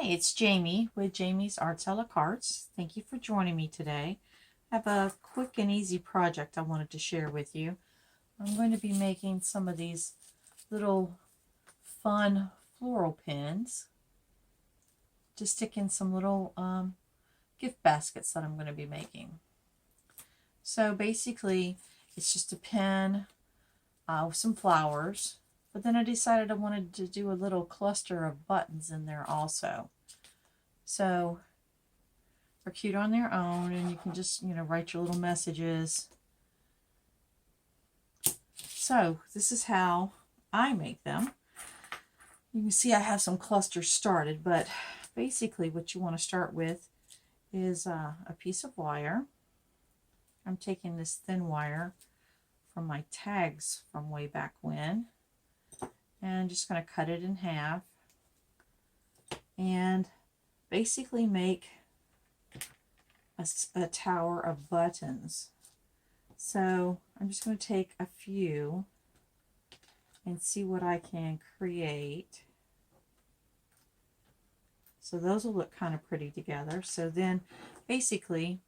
Hi, it's Jamie with JamiesArtsaLaCartes. Thank you for joining me today. I have a quick and easy project I wanted to share with you. I'm going to be making some of these little fun floral pins to stick in some little gift baskets that I'm going to be making. So basically, it's just a pen with some flowers. But then I decided I wanted to do a little cluster of buttons in there also. So they're cute on their own, and you can just, write your little messages. So this is how I make them. You can see I have some clusters started, but basically what you want to start with is a piece of wire. I'm taking this thin wire from my tags from way back when, and just going to cut it in half and basically make a tower of buttons. So I'm just going to take a few and see what I can create. So those will look kind of pretty together. So then basically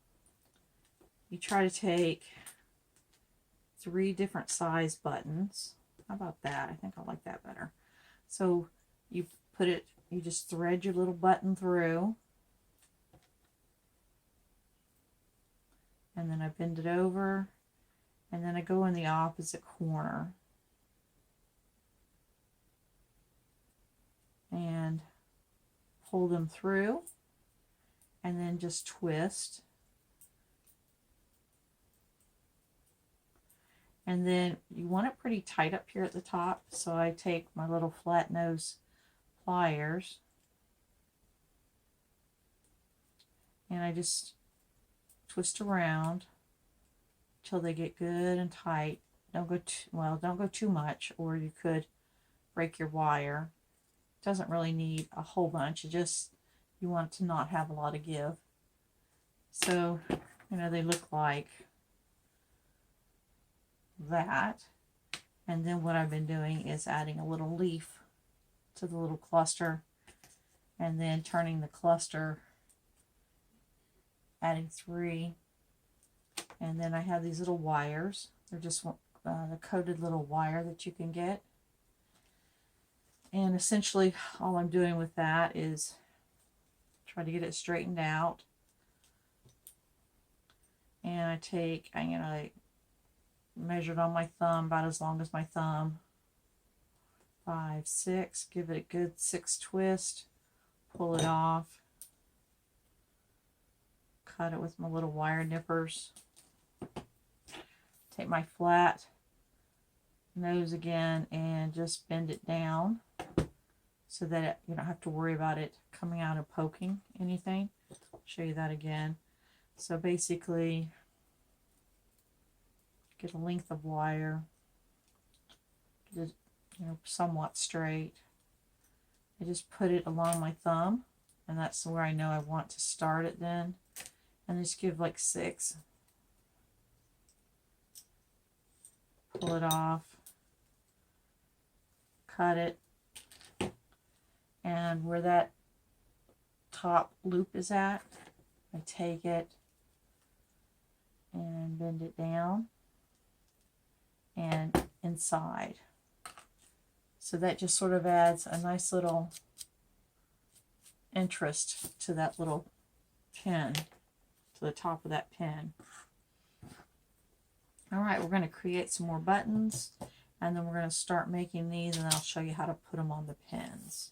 you try to take 3 different size buttons. How about that? I think I like that better. So you just thread your little button through, and then I bend it over, and then I go in the opposite corner and pull them through, and then just twist. And then you want it pretty tight up here at the top, so I take my little flat nose pliers and I just twist around till they get good and tight. Don't go too much, or you could break your wire. It doesn't really need a whole bunch. You want it to not have a lot of give. So, they look like that. And then what I've been doing is adding a little leaf to the little cluster, and then turning the cluster, adding 3, and then I have these little wires. They're just the coated little wire that you can get, and essentially all I'm doing with that is try to get it straightened out. And I measured on my thumb, about as long as my thumb, 5, 6, give it a good 6 twist, pull it off, cut it with my little wire nippers, take my flat nose again and just bend it down so that you don't have to worry about it coming out and poking anything. I'll show you that again. So basically, get a length of wire, get it somewhat straight. I just put it along my thumb, and that's where I know I want to start it then, and just give like 6. Pull it off, cut it, and where that top loop is at, I take it and bend it down and inside. So that just sort of adds a nice little interest to that little pin, to the top of that pin. All right, we're going to create some more buttons, and then we're going to start making these, and I'll show you how to put them on the pins.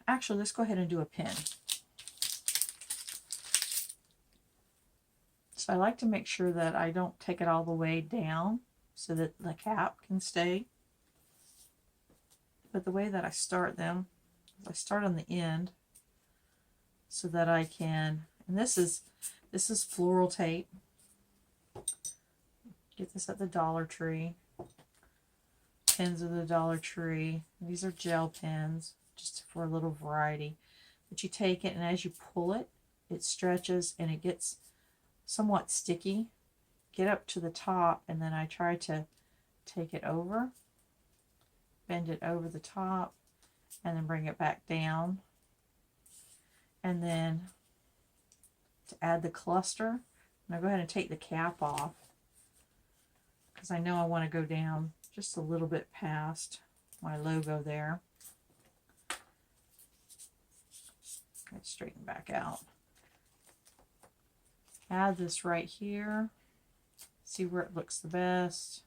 Actually, let's go ahead and do a pin. So I like to make sure that I don't take it all the way down so that the cap can stay. But the way that I start them, I start on the end so that I can, and this is floral tape. Get this at the Dollar Tree. Pins of the Dollar Tree. These are gel pens, just for a little variety. But you take it, and as you pull it, it stretches and it gets somewhat sticky. Get up to the top, and then I try to take it over, bend it over the top, and then bring it back down And then to add the cluster, I'm going to go ahead and take the cap off because I know I want to go down just a little bit past my logo there. Get it straightened back out. Add this right here. See where it looks the best.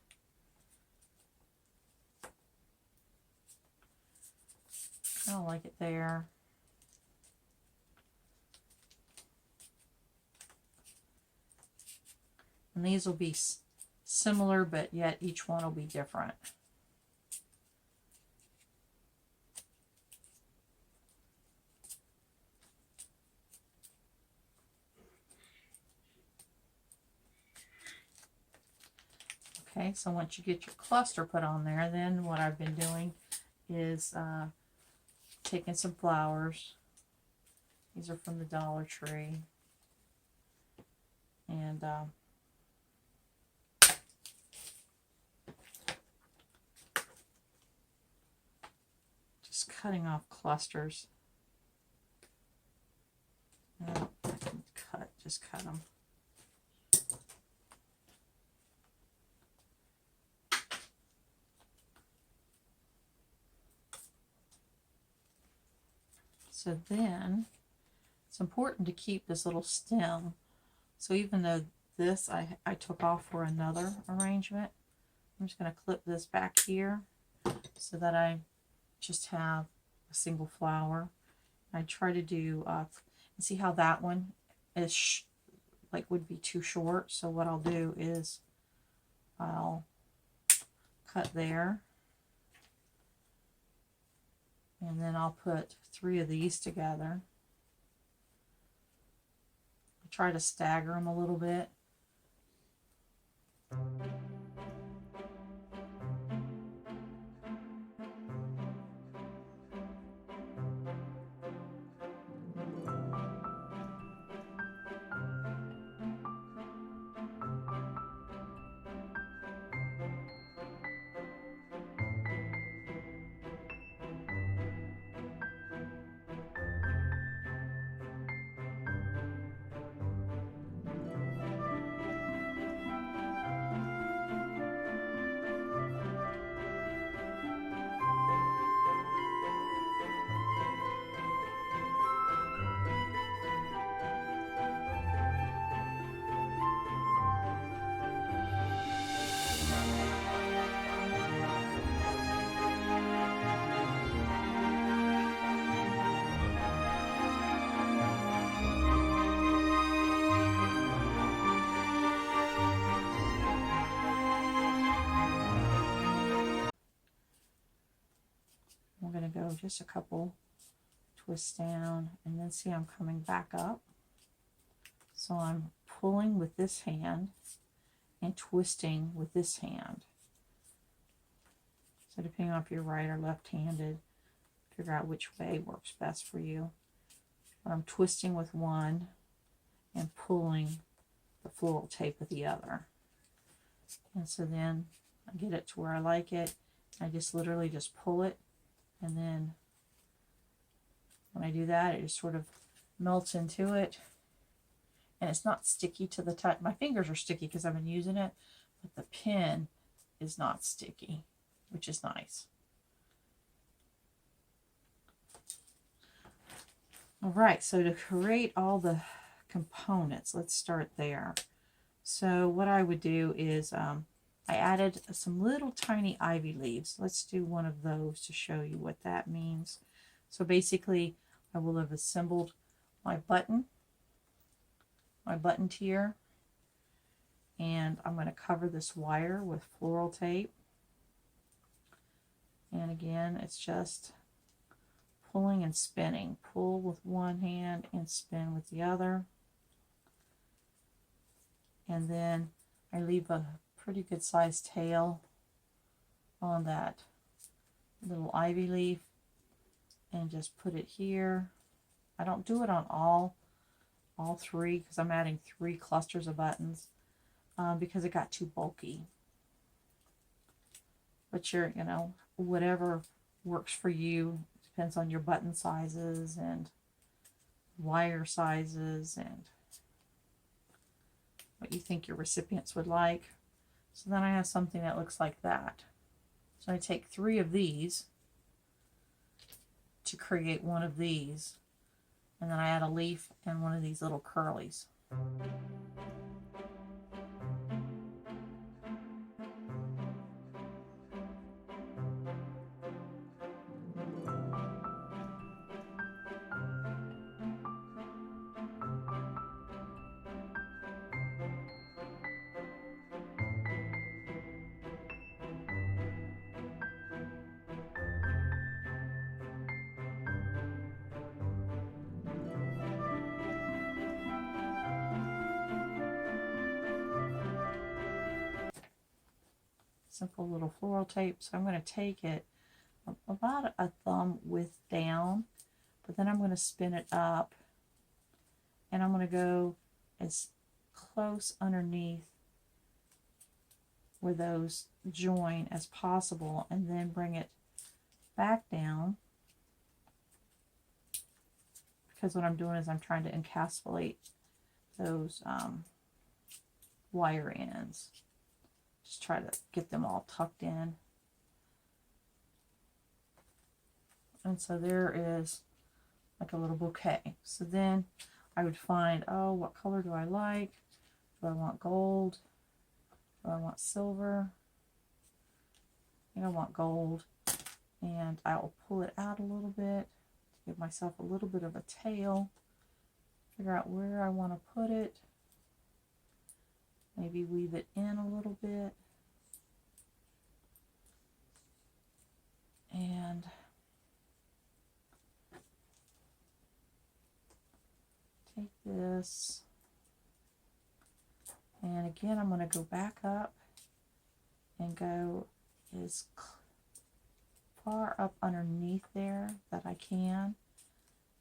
I don't like it there. And these will be similar, but yet each one will be different. Okay, so once you get your cluster put on there, then what I've been doing is taking some flowers. These are from the Dollar Tree. And just cutting off clusters. No, I can just cut them. So then it's important to keep this little stem. So even though this I took off for another arrangement, I'm just going to clip this back here so that I just have a single flower. I try to do, see how that one is would be too short. So what I'll do is I'll cut there. And then I'll put 3 of these together. I try to stagger them a little bit. I'm going to go just a couple twists down, and then see I'm coming back up. So I'm pulling with this hand and twisting with this hand. So depending on if you're right or left-handed, figure out which way works best for you. But I'm twisting with one and pulling the floral tape with the other. And so then I get it to where I like it. I just literally just pull it, and then when I do that, it just sort of melts into it. And it's not sticky to the touch. My fingers are sticky because I've been using it, but the pen is not sticky, which is nice. All right, so to create all the components, let's start there. So what I would do is I added some little tiny ivy leaves. Let's do one of those to show you what that means. So basically, I will have assembled my button tier, and I'm going to cover this wire with floral tape. And again, it's just pulling and spinning. Pull with one hand and spin with the other. And then I leave a pretty good sized tail on that little ivy leaf and just put it here. I don't do it on all 3 because I'm adding 3 clusters of buttons because it got too bulky. But you know, whatever works for you, depends on your button sizes and wire sizes and what you think your recipients would like. So then I have something that looks like that. So I take 3 of these to create one of these, and then I add a leaf and one of these little curlies. Simple little floral tape. So I'm going to take it about a thumb width down, but then I'm going to spin it up, and I'm going to go as close underneath where those join as possible, and then bring it back down, because what I'm doing is I'm trying to encapsulate those wire ends. Just try to get them all tucked in. And so there is like a little bouquet. So then I would find, oh, what color do I like? Do I want gold? Do I want silver? I think I want gold. And I'll pull it out a little bit to give myself a little bit of a tail. Figure out where I want to put it. Maybe weave it in a little bit. And take this. And again, I'm going to go back up and go as far up underneath there that I can.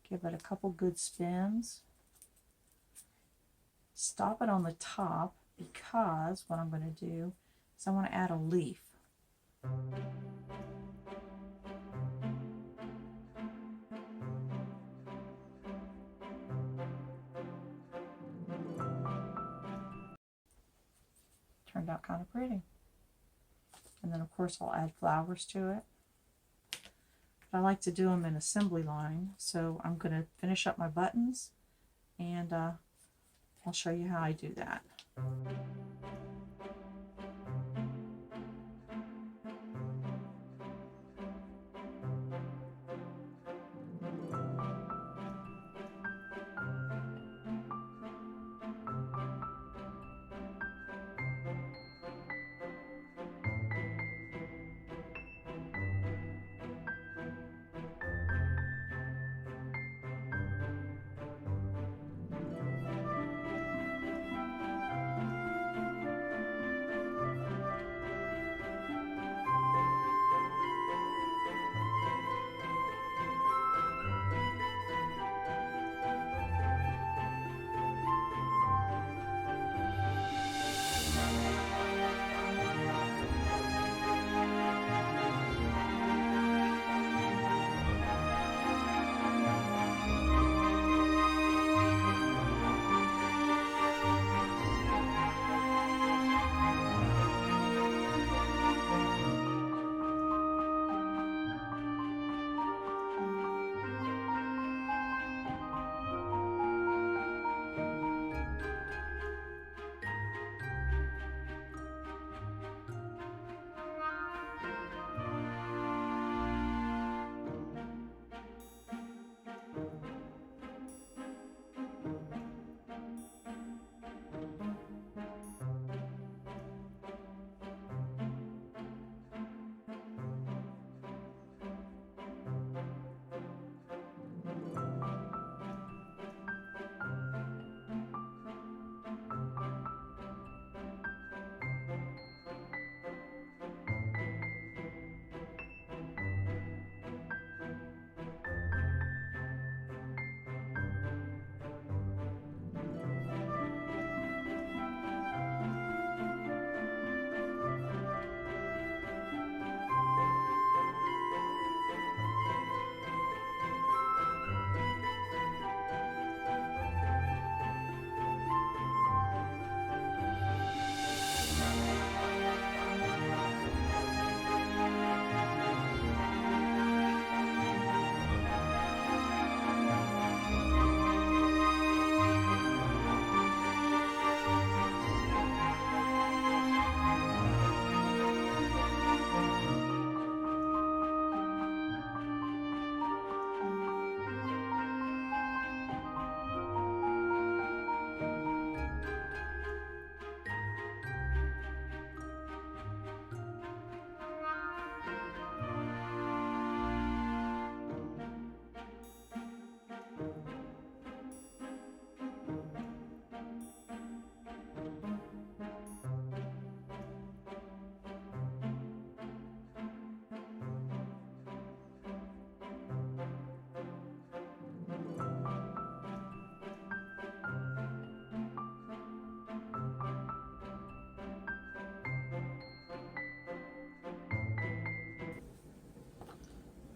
Give it a couple good spins. Stop it on the top, because what I'm going to do is I want to add a leaf. Turned out kind of pretty. And then of course I'll add flowers to it. But I like to do them in assembly line, so I'm going to finish up my buttons, and I'll show you how I do that.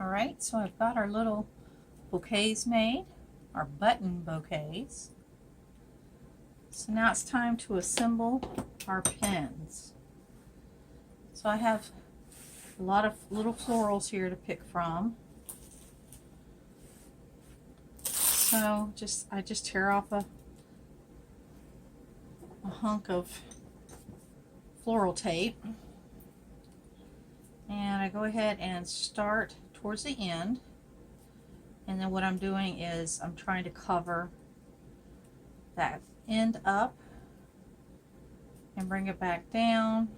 Alright, so I've got our little bouquets made, our button bouquets. So now it's time to assemble our pens. So I have a lot of little florals here to pick from. So I just tear off a hunk of floral tape, and I go ahead and start towards the end, and then what I'm doing is I'm trying to cover that end up and bring it back down,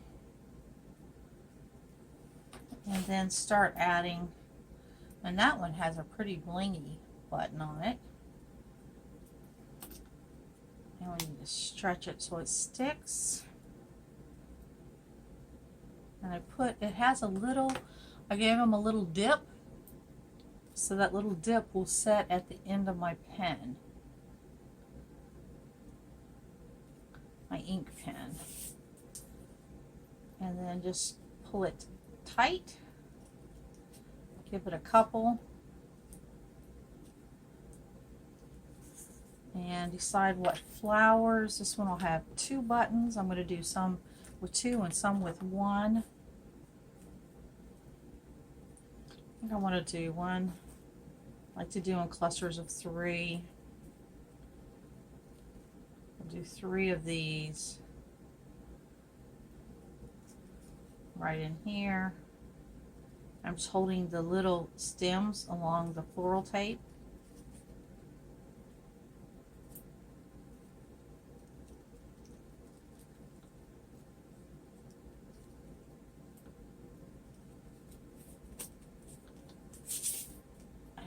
and then start adding, and that one has a pretty blingy button on it, and we need to stretch it so it sticks. And it has a little, I gave them a little dip, so that little dip will set at the end of my pen, my ink pen. And then just pull it tight, give it a couple, and decide what flowers. This one will have 2 buttons. I'm going to do some with 2 and some with 1. I think I want to do one, I like to do in clusters of 3. I'll do 3 of these right in here. I'm just holding the little stems along the floral tape.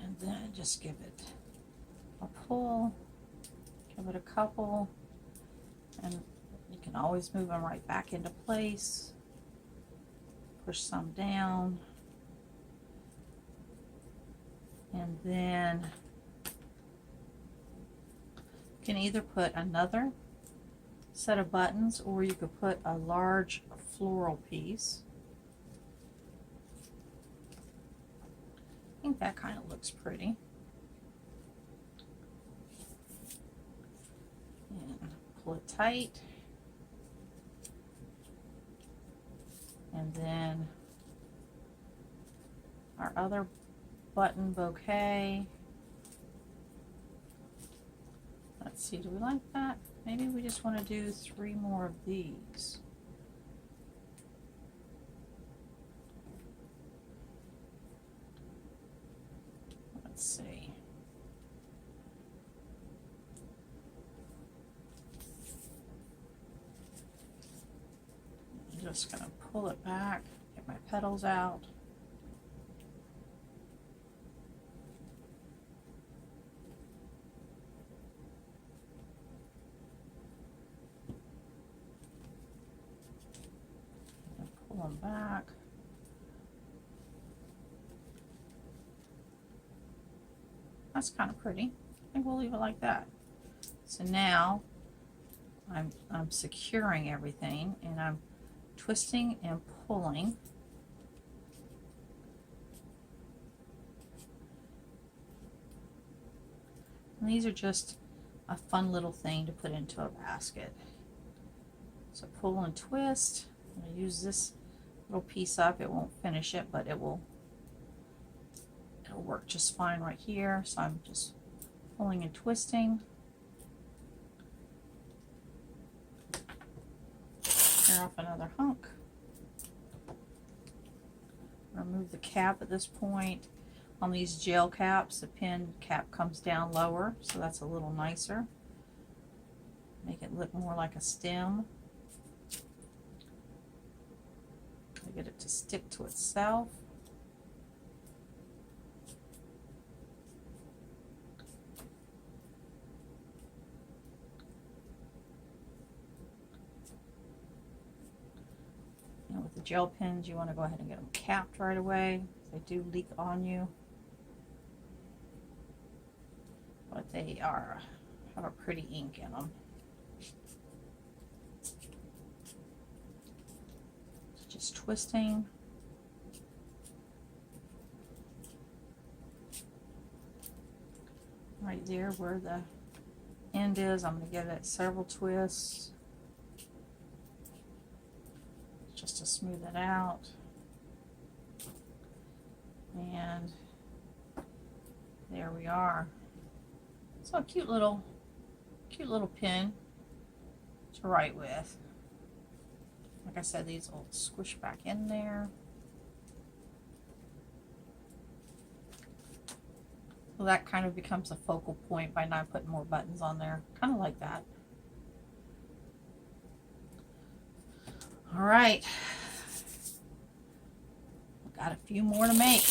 And then just give it a pull, give it a couple, and you can always move them right back into place. Push some down, and then you can either put another set of buttons, or you could put a large floral piece. I think that kind of looks pretty. And pull it tight. And then our other button bouquet. Let's see, do we like that? Maybe we just want to do 3 more of these. Let's see. I'm just going to pull it back, get my petals out. And pull them back. That's kind of pretty. I think we'll leave it like that. So now I'm securing everything, and I'm twisting and pulling. And these are just a fun little thing to put into a basket. So pull and twist. I'm going to use this little piece up. It won't finish it, but it'll work just fine right here. So I'm just pulling and twisting. Tear off another hunk. Remove the cap at this point. On these gel caps, the pen cap comes down lower, so that's a little nicer. Make it look more like a stem. I get it to stick to itself. And with the gel pens, you want to go ahead and get them capped right away. They do leak on you, but they have a pretty ink in them. Just twisting. right there where the end is. I'm going to give it several twists just to smooth it out. And there we are. So a cute little pen to write with. Like I said, these will squish back in there. So that kind of becomes a focal point by not putting more buttons on there. Kind of like that. All right. Got a few more to make.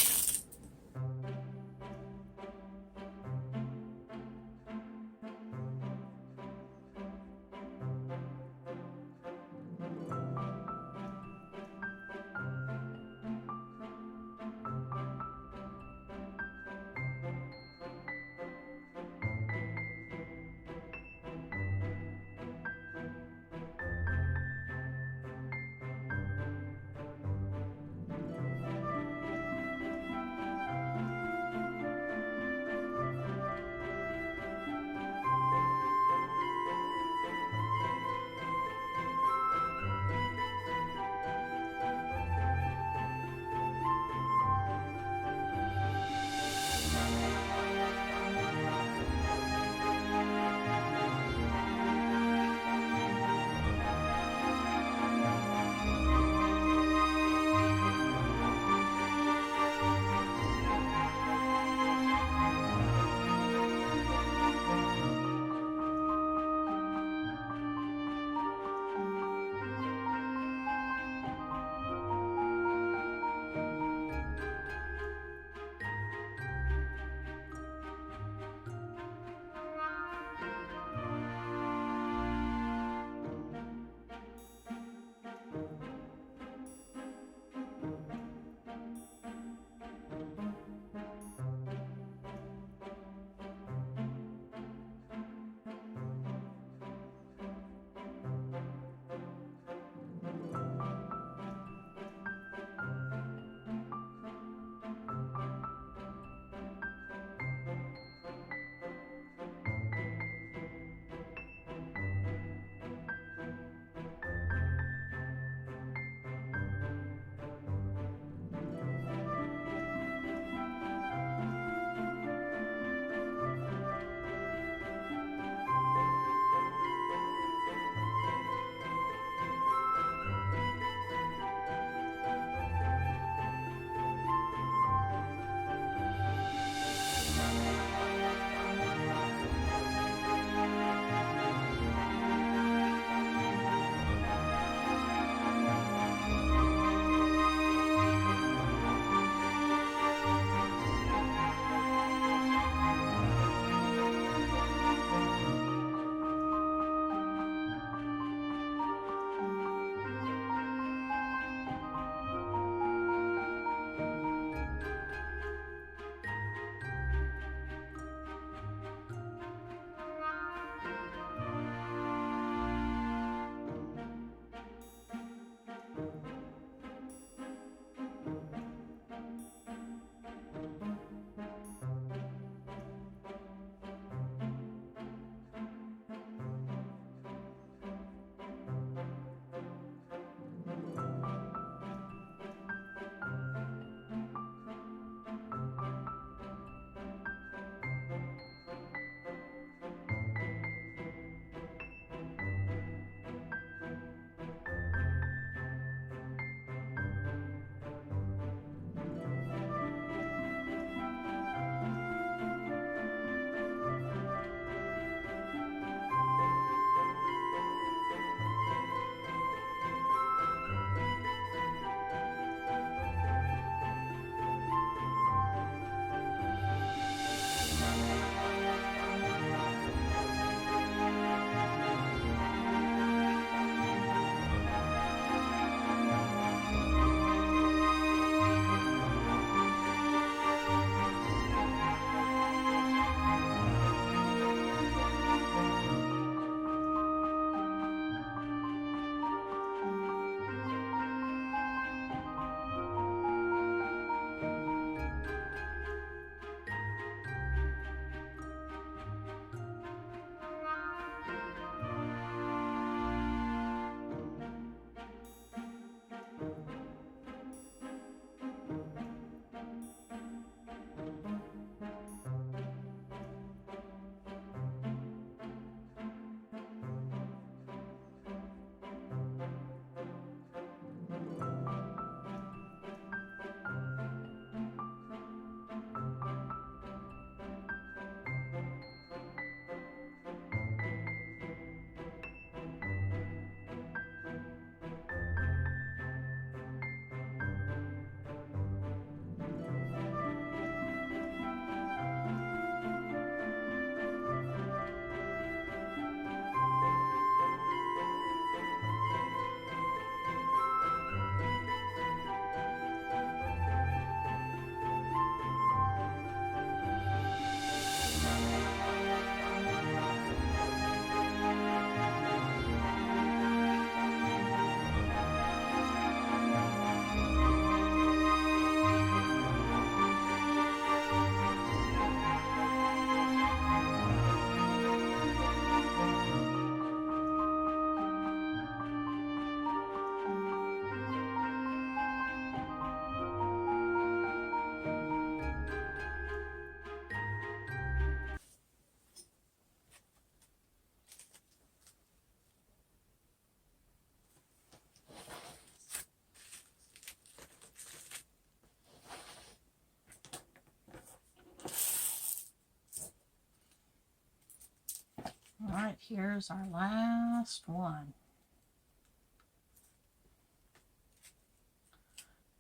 Alright, here's our last one.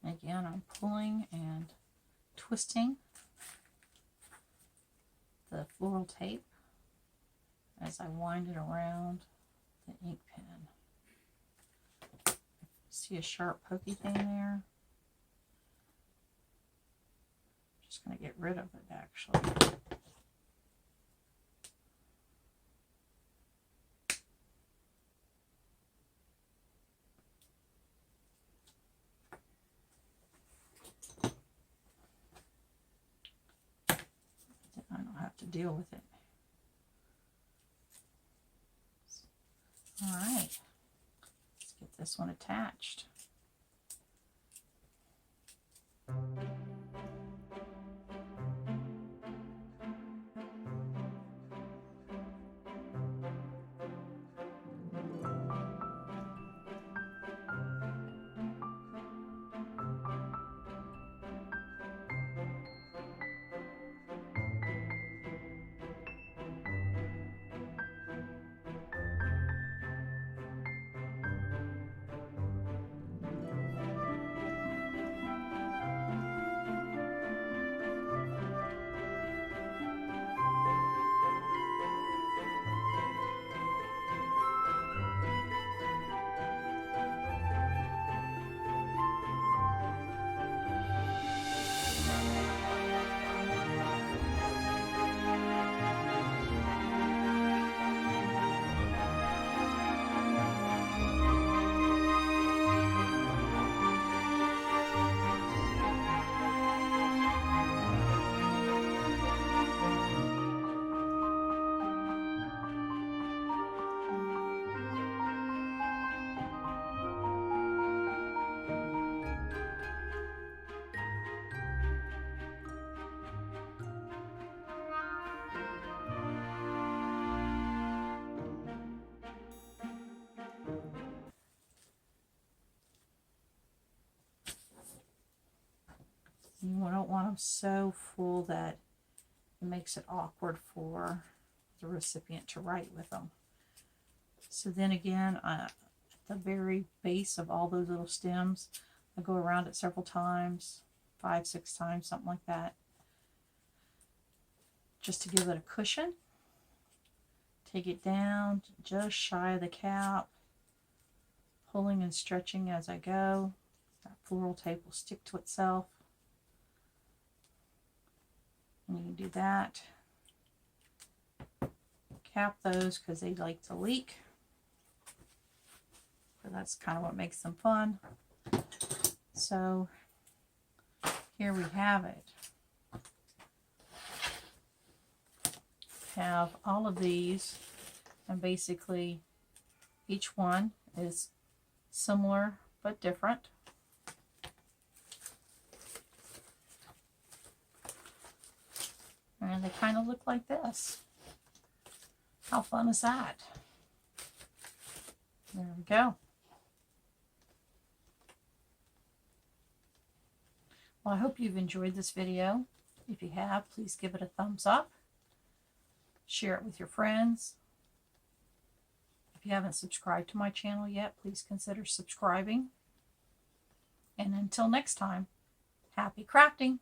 Again, I'm pulling and twisting the floral tape as I wind it around the ink pen. See a sharp pokey thing there? Just going to get rid of it actually. I don't have to deal with it. All right, let's get this one attached. You don't want them so full that it makes it awkward for the recipient to write with them. So then again, at the very base of all those little stems, I go around it several times, 5, 6 times, something like that, just to give it a cushion. Take it down just shy of the cap, pulling and stretching as I go. That floral tape will stick to itself. And you can do that. Cap those because they like to leak. But that's kind of what makes them fun. So here we have it. Have all of these, and basically each one is similar but different. And they kind of look like this. How fun is that? There we go. Well, I hope you've enjoyed this video. If you have, please give it a thumbs up. Share it with your friends. If you haven't subscribed to my channel yet, please consider subscribing. And until next time, happy crafting!